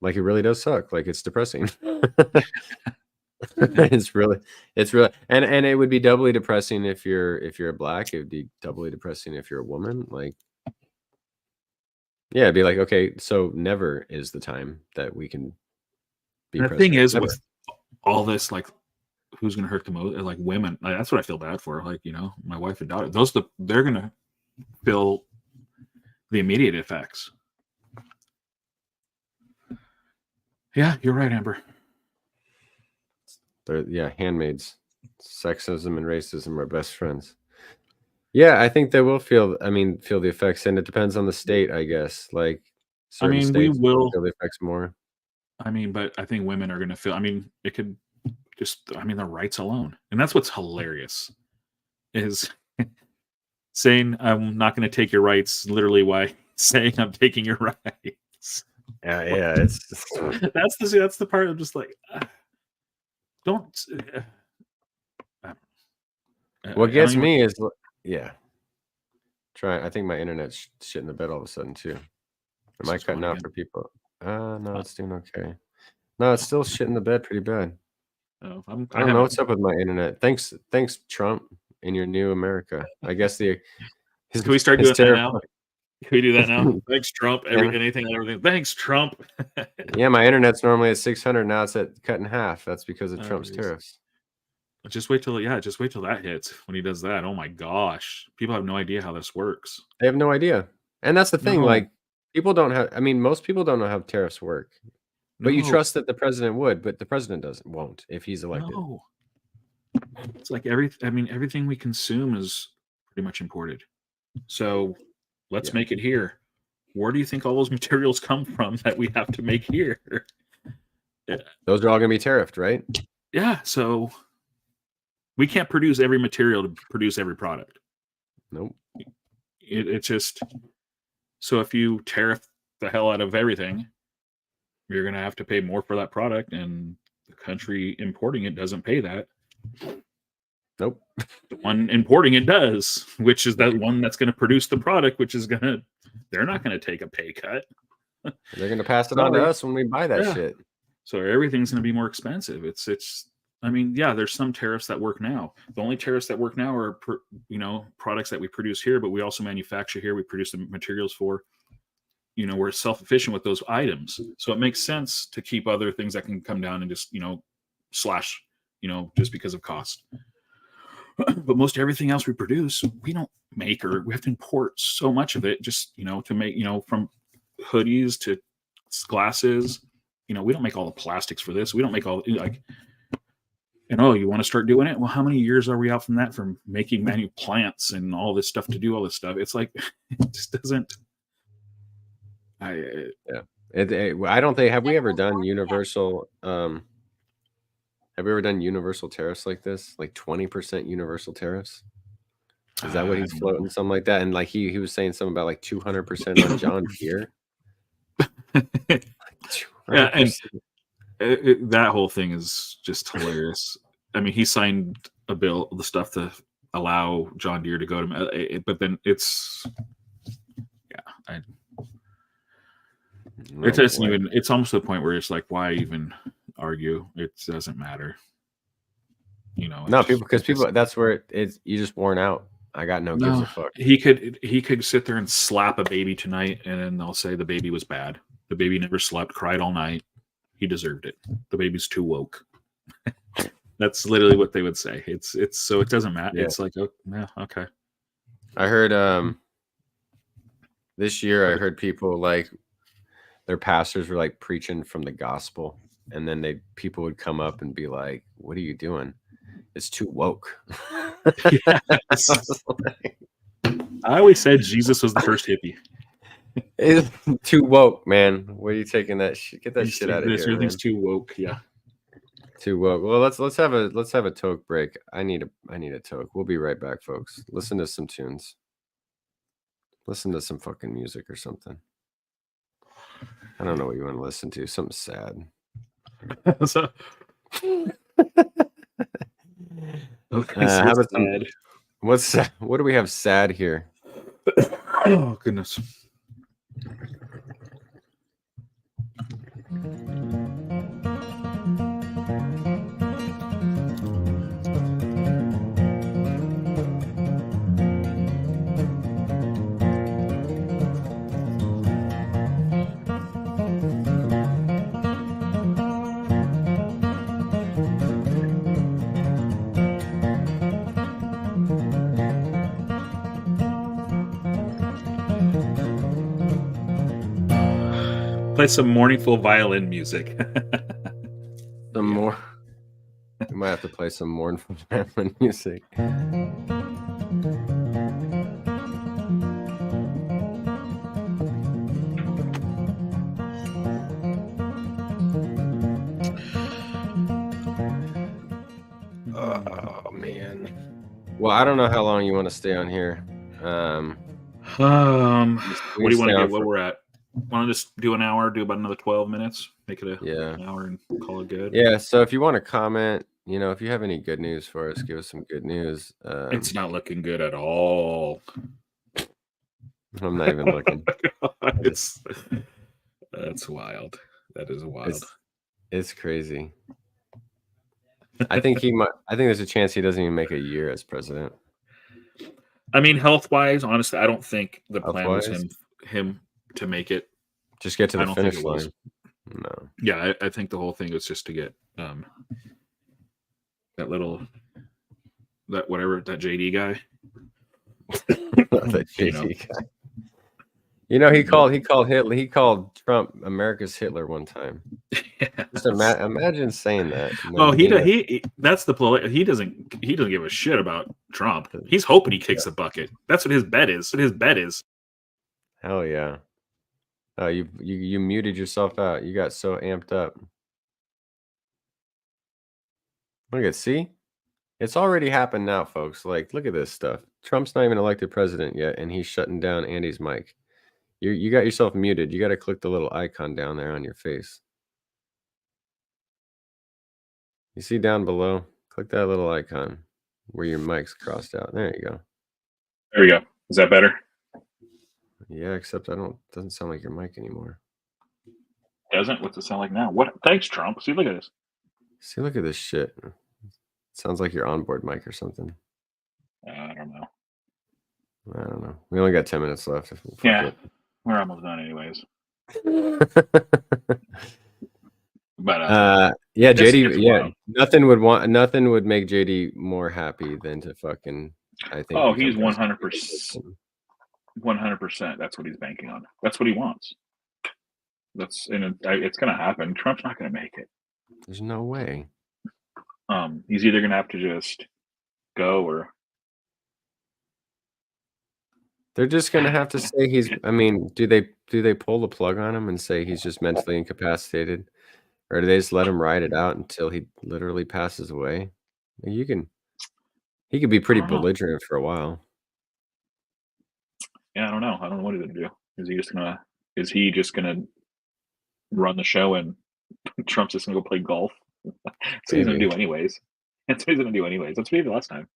Like it really does suck. Like it's depressing. it's really, and it would be doubly depressing if you're black. It would be doubly depressing if you're a woman. Like, yeah, it'd be like, okay, so never is the time that we can be. The thing is, with all this, like, who's going to hurt the most? Like women. Like, that's what I feel bad for. Like, my wife and daughter. They're going to feel the immediate effects. Yeah, you're right, Amber. Handmaids. Sexism and racism are best friends. Yeah, I think they will feel the effects, and it depends on the state, I guess. Like, we will feel the effects more. But I think women are going to feel. It could just. The rights alone, and that's what's hilarious, is saying I'm not going to take your rights. Literally, why saying I'm taking your rights? Yeah, it's that's the part. I'm just like, don't. What gets me is. Yeah. I think my internet's shitting the bed all of a sudden too. Am I cutting out for people? No, it's doing okay. No, it's still shitting the bed pretty bad. Oh, I don't know what's up with my internet. Thanks, Trump, in your new America. I guess can we start doing that now? Can we do that now? Thanks, Trump. Everything. Thanks, Trump. Yeah, my internet's normally at 600. Now it's cut in half. That's because of Trump's tariffs. Just wait till that hits. When he does that, oh my gosh, people have no idea how this works. They have no idea, and that's the thing. No. Like, people don't have. most people don't know how tariffs work, but you trust that the president would, but the president won't if he's elected. No. It's like everything we consume is pretty much imported. So let's make it here. Where do you think all those materials come from that we have to make here? Those are all going to be tariffed, right? Yeah. So. We can't produce every material to produce every product. Nope. It's just so if you tariff the hell out of everything, you're going to have to pay more for that product, and the country importing it doesn't pay that. Nope. The one importing it does, which is that one that's going to produce the product, they're not going to take a pay cut. They're going to pass it on to us when we buy that shit. So everything's going to be more expensive. There's some tariffs that work now. The only tariffs that work now are, products that we produce here, but we also manufacture here. We produce the materials for, we're self-efficient with those items. So it makes sense to keep other things that can come down and just, slash, just because of cost. But most everything else we produce, we don't make, or we have to import so much of it just, to make, from hoodies to glasses. We don't make all the plastics for this. We don't make all And you want to start doing it? Well, how many years are we out from that, from making manual plants and all this stuff to do all this stuff? It's like, it just doesn't. I don't think, have we ever done universal? Have we ever done universal tariffs like this? Like 20% universal tariffs? Is that what he's floating? Something like that? And like he was saying something about like 200% on John Deere. Yeah, and that whole thing is just hilarious. I mean, he signed a bill, the stuff to allow John Deere to go to, but then it's, it doesn't even. It's almost to the point where it's like, why even argue? It doesn't matter. No, because people. That's where it's. You just worn out. I got no gives a fuck. He could sit there and slap a baby tonight, and then they'll say the baby was bad. The baby never slept, cried all night. He deserved it. The baby's too woke. That's literally what they would say. It's so it doesn't matter. Yeah. It's like, oh, yeah, okay. I heard this year. I heard people like their pastors were like preaching from the gospel, and then people would come up and be like, "What are you doing? It's too woke." Yes. I always said Jesus was the first hippie. It's too woke, man. Where are you taking that shit? Get that shit out of here. Everything's too woke. Yeah, too woke. Well, let's have a toke break. I need a toke. We'll be right back, folks. Listen to some tunes. Listen to some fucking music or something. I don't know what you want to listen to. Something sad. How about sad? What do we have sad here? Oh goodness. Play some mournful violin music. Some more. We might have to play some mournful violin music. Oh man. Well, I don't know how long you want to stay on here. What do you want to get? What we're at? Want to just do an hour? Do about another 12 minutes? Make it an hour and call it good. Yeah. So if you want to comment, if you have any good news for us, give us some good news. It's not looking good at all. I'm not even looking. That's wild. That is wild. It's crazy. I think there's a chance he doesn't even make a year as president. I mean, health-wise, honestly, I don't think the plan was him to make it. Just get to the finish line. No. Yeah, I think the whole thing was just to get that JD guy. That JD guy. He called Hitler. He called Trump America's Hitler one time. Yes. Just imagine saying that. Oh, that's the he doesn't give a shit about Trump. He's hoping he kicks the bucket. That's what his bet is. Hell yeah. Oh, you muted yourself out. You got so amped up. Look at see? It's already happened now, folks. Like, look at this stuff. Trump's not even elected president yet, and he's shutting down Andy's mic. You got yourself muted. You got to click the little icon down there on your face. You see down below? Click that little icon where your mic's crossed out. There you go. There we go. Is that better? Yeah, except doesn't sound like your mic anymore. Doesn't? What's it sound like now? What? Thanks, Trump. See, look at this. See, look at this shit. It sounds like your onboard mic or something. I don't know. I don't know. We only got 10 minutes left. Yeah, we're almost done anyways. But yeah, JD. Yeah, nothing would make JD more happy than to fucking. I think. Oh, he's 100%. 100%. That's what he's banking on. That's what he wants. It's gonna happen. Trump's not gonna make it. There's no way. He's either going to have to just go or They're just gonna have to say he's. I mean, do they pull the plug on him and say he's just mentally incapacitated, or do they just let him ride it out until he literally passes away? He could be pretty I don't know. belligerent for a while. Yeah, I don't know. I don't know what he's going to do. Is he just going to run the show and Trump's just going to go play golf? That's what he's going to do anyways. That's what he's going to do anyways. That's what he did last time.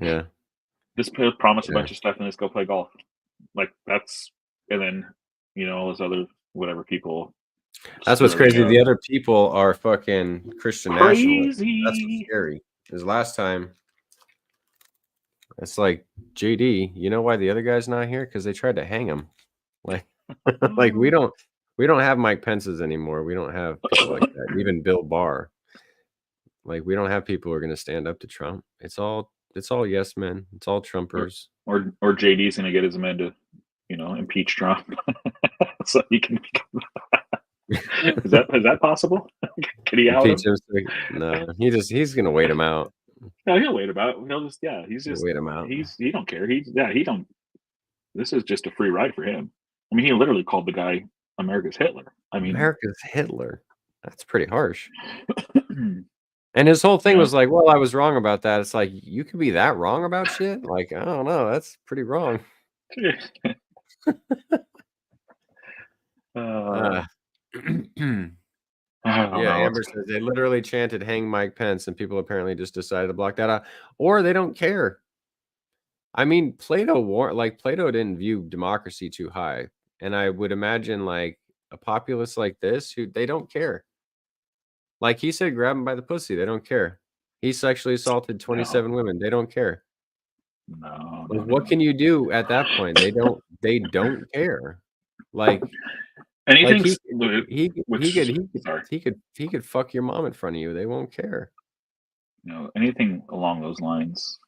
Yeah. Just promise a bunch of stuff and just go play golf. Like and then, all those other whatever people. That's what's crazy. The other people are fucking Christian nationalists. That's what's scary. Because last time, it's like, JD, you know why the other guy's not here? Because they tried to hang him. Like, like we don't have Mike Pence's anymore. We don't have people like that. Even Bill Barr. Like, we don't have people who are going to stand up to Trump. It's all yes men. It's all Trumpers. Or JD's going to get his men to, impeach Trump, so he can become. Is that possible? Can he out him? No, he's going to wait him out. No, he'll wait him out. He's just wait him out. He don't care. He don't. This is just a free ride for him. I mean, he literally called the guy America's Hitler. I mean, America's Hitler. That's pretty harsh. And his whole thing was like, well, I was wrong about that. It's like, you could be that wrong about shit? Like, I don't know. That's pretty wrong. Amber says they literally chanted hang Mike Pence and people apparently just decided to block that out. Or they don't care. I mean, Plato didn't view democracy too high. And I would imagine like a populace like this, who they don't care. Like he said, grab him by the pussy. They don't care. He sexually assaulted 27 women. They don't care. No. What can you do at that point? They don't care. Like anything. He could fuck your mom in front of you. They won't care. Anything along those lines.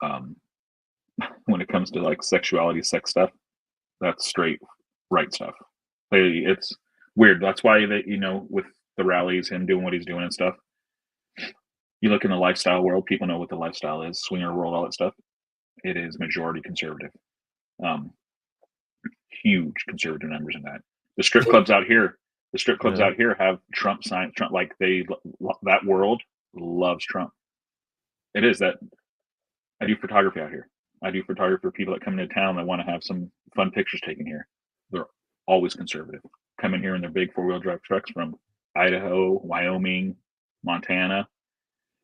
When it comes to like sexuality, sex stuff, that's straight right stuff. It's weird. That's why with the rallies, him doing what he's doing and stuff. You look in the lifestyle world, people know what the lifestyle is, swinger world, all that stuff. It is majority conservative. Huge conservative numbers in that. The strip clubs out here have Trump signs. Trump, like that world loves Trump. It is that. I do photography out here. I do photography for people that come into town that want to have some fun pictures taken here. They're always conservative. Come in here in their big 4-wheel drive trucks from Idaho, Wyoming, Montana.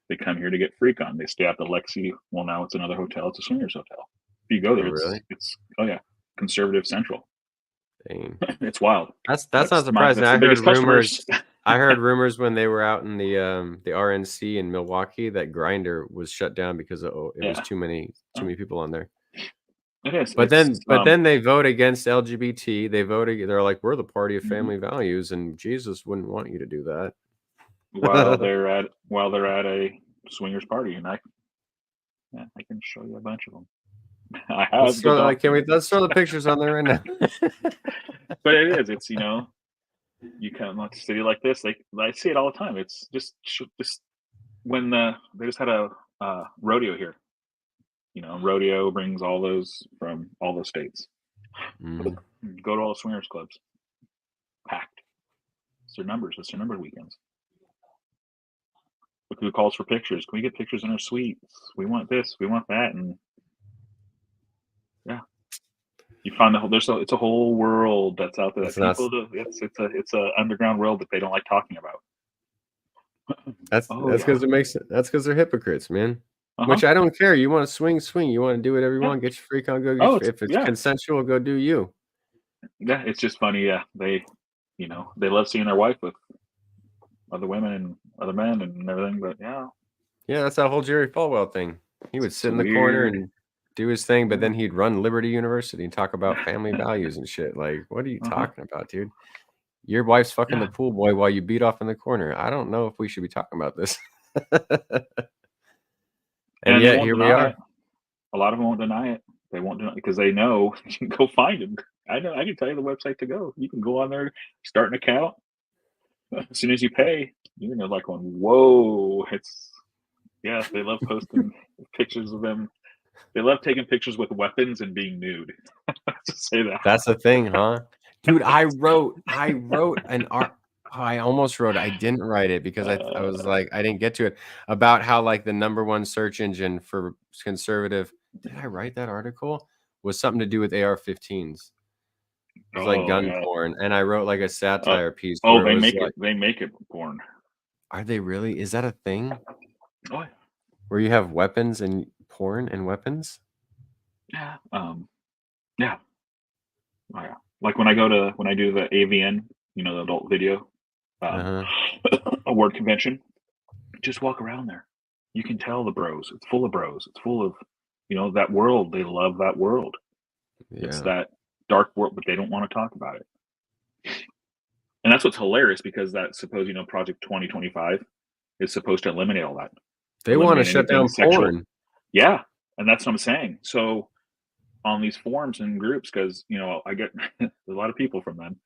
They come here to get freak on. They stay at the Lexi. Well, now it's another hotel. It's a swingers hotel. If you go there, it's conservative central. Dang. It's wild. That's not surprising. I heard rumors when they were out in the RNC in Milwaukee that Grindr was shut down because it was too many people on there. It is. But then they vote against LGBT. They're like, we're the party of family values, and Jesus wouldn't want you to do that. While they're at a swingers party, and I can show you a bunch of them. I have. Let's throw the pictures on there right now. But it is. It's you come to a city like this. I see it all the time. It's just when they just had a rodeo here. Rodeo brings all those from all those states. Go to all the swingers clubs, packed. It's their numbers. It's their number weekends. Look who calls for pictures. Can we get pictures in our suites? We want this. We want that, and you find it's a whole world that's out there. It's a underground world that they don't like talking about. That's because they're hypocrites, man. Which I don't care. You want to swing. You want to do whatever you want. Get your freak on. Go. If it's consensual, go do you. Yeah, it's just funny. Yeah, they love seeing their wife with other women and other men and everything. But yeah, that's that whole Jerry Falwell thing. He would sit in the corner and do his thing, but then he'd run Liberty University and talk about family values and shit. Like, what are you talking about, dude? Your wife's fucking the pool boy while you beat off in the corner. I don't know if we should be talking about this. And yet here we are. A lot of them won't deny it. They won't deny it because they know you can go find them. I know. I can tell you the website to go. You can go on there, start an account. As soon as you pay, you're gonna like going, whoa! They love posting pictures of them. They love taking pictures with weapons and being nude. Just say that. That's the thing, huh? Dude, I wrote an art. I almost wrote. I didn't write it because I was like, I didn't get to it, about how like the #1 search engine for conservative. Did I write that article? Was something to do with AR-15s. It was like gun porn, and I wrote like a satire piece. Oh, they make it porn. Are they really? Is that a thing? Oh, yeah. Where you have weapons and porn and weapons? Yeah. Yeah. Oh, yeah. Like when I do the AVN, the adult video award convention, just walk around there. You can tell the bros. It's full of bros. It's full of, that world. They love that world. Yeah. It's that dark world, but they don't want to talk about it. And that's what's hilarious, because that Project 2025 is supposed to eliminate all that. They want to shut down porn. Yeah. And that's what I'm saying. So on these forums and groups, because, I get a lot of people from them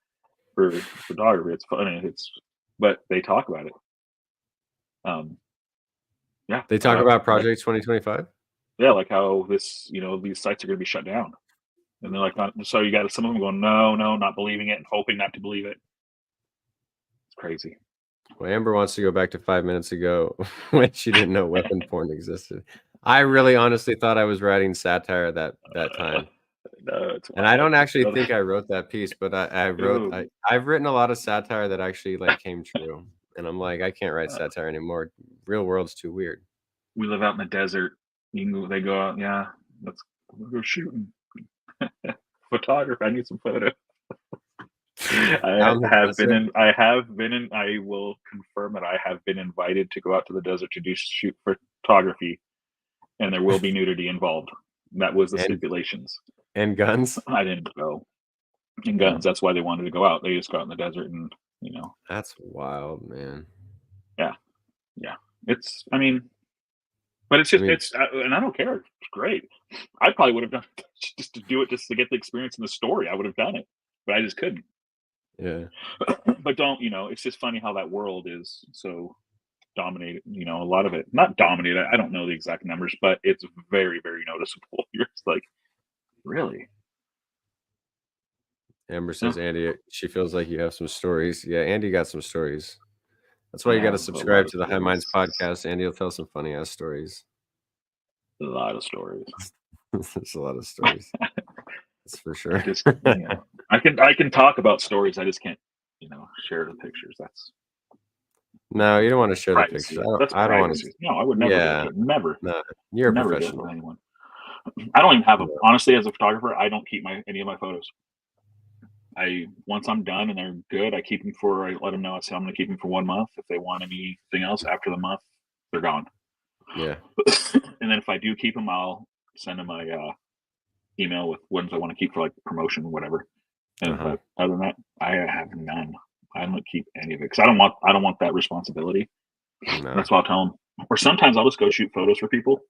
for photography. It's funny. But they talk about it. Yeah. They talk about Project 2025? Yeah. Like how these sites are going to be shut down. And they're like, so you got some of them going, no, not believing it and hoping not to believe it. It's crazy. Well, Amber wants to go back to 5 minutes ago when she didn't know weapon porn existed. I really honestly thought I was writing satire that time. No, and I don't actually think I wrote that piece, but I've written a lot of satire that actually like came true. And I'm like, I can't write satire anymore. Real world's too weird. We live out in the desert. They go out, let's go shooting. Photography. I need some photo. I will confirm that I have been invited to go out to the desert to shoot photography, and there will be nudity involved. That was the stipulations. And guns? I didn't go. And guns. That's why they wanted to go out. They just go out in the desert and, That's wild, man. Yeah. But it's just, and I don't care. It's great. I probably would have done it just to do it, just to get the experience in the story. I would have done it, but I just couldn't. Yeah. But it's just funny how that world is so dominated. A lot of it, not dominated. I don't know the exact numbers, but it's very, very noticeable. You're just like, really? Amber says, Andy, she feels like you have some stories. Yeah, Andy got some stories. That's why you got to subscribe to the High Minds podcast. Andy will tell some funny ass stories. A lot of stories. There's a lot of stories. That's for sure. I can talk about stories. I just can't, share the pictures. No, you don't want to share privacy. the pictures. I don't want to. No, I would never. Yeah, never. No, you're never a professional. With anyone. I don't even have them. Honestly, as a photographer, I don't keep any of my photos. Once I'm done and they're good, I keep them I let them know. I say I'm going to keep them for 1 month. If they want anything else after the month, they're gone. Yeah. And then if I do keep them, I'll send them my email with ones I want to keep for like promotion, whatever. And other than that, I have none. I don't keep any of it because I don't want that responsibility. No. That's why I'll tell them. Or sometimes I'll just go shoot photos for people,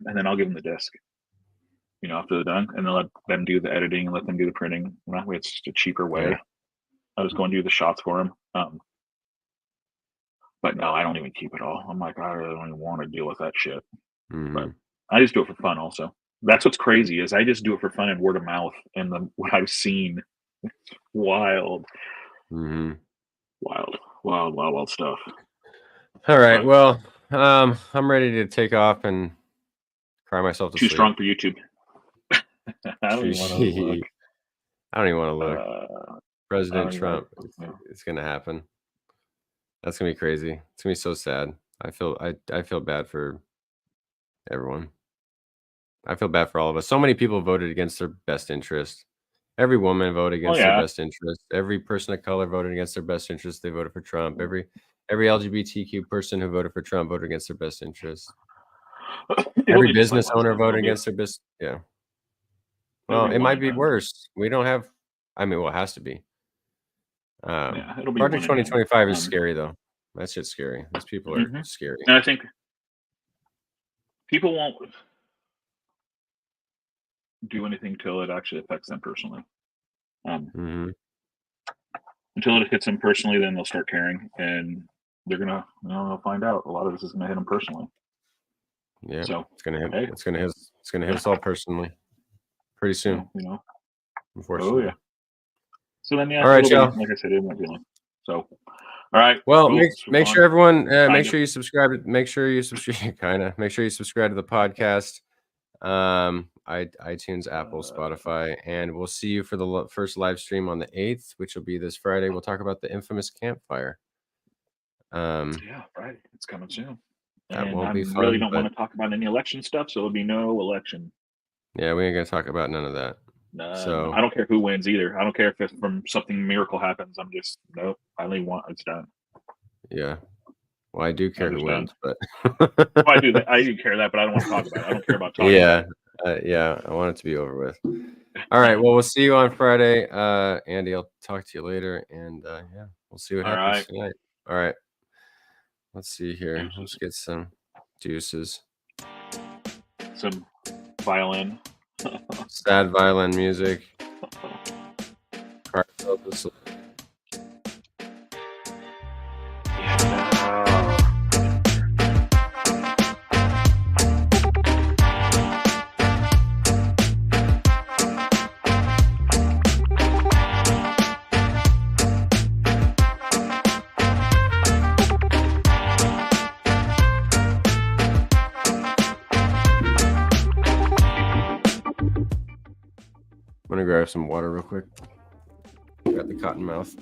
and then I'll give them the disc. After they're done, and then let them do the editing and let them do the printing. That way, it's just a cheaper way. Yeah. I'll just go and do the shots for them. But no, I don't even keep it all. I'm like, I really don't even want to deal with that shit. Mm-hmm. But I just do it for fun. Also, that's what's crazy is I just do it for fun and word of mouth. And what I've seen, it's wild, wild stuff. All right, well, I'm ready to take off and cry myself to sleep. Too strong for YouTube. I don't even want to look. President Trump. It's gonna happen. That's gonna be crazy. It's gonna be so sad. I feel bad for everyone. I feel bad for all of us. So many people voted against their best interest. Every woman voted against their best interest. Every person of color voted against their best interest. They voted for Trump. Every LGBTQ person who voted for Trump voted against their best interest. Every business owner voted against their best. Yeah. Well, it might be worse. We don't have. I mean, well, it has to be. Project 2025 is scary, though. That shit's scary. These people are scary. And I think people won't do anything till it actually affects them personally. And until it hits them personally, then they'll start caring, and they're gonna, they'll find out a lot of this is gonna hit them personally. Yeah, So it's gonna hit. hey. It's gonna hit us all personally pretty soon. Unfortunately. Oh yeah. So then, yeah. All right, y'all. Like I said, it won't be long. So, all right. Well, cool. make sure everyone make Kinda. sure you subscribe. Make sure you subscribe. Make sure you subscribe to the podcast. iTunes, Apple, Spotify, and we'll see you for the first live stream on the 8th, which will be this Friday. We'll talk about the infamous campfire. Yeah, Friday. It's coming soon. That And won't I be fun, really don't but- want to talk about any election stuff, so it'll be no election. Yeah, we ain't gonna talk about none of that. So I don't care who wins either. I don't care if it's from something miracle happens. I'm just nope. I only want it's done. yeah. Well, I do care who wins, but Well, I do care that, but I don't want to talk about it. I don't care about talking. yeah, yeah. I want it to be over with. All right. Well, we'll see you on Friday. Andy, I'll talk to you later, and yeah, we'll see what All happens right. tonight. All right. Let's see here. Let's get some deuces. Some violin. Sad violin music. I'm gonna grab some water real quick. Got the cotton mouth.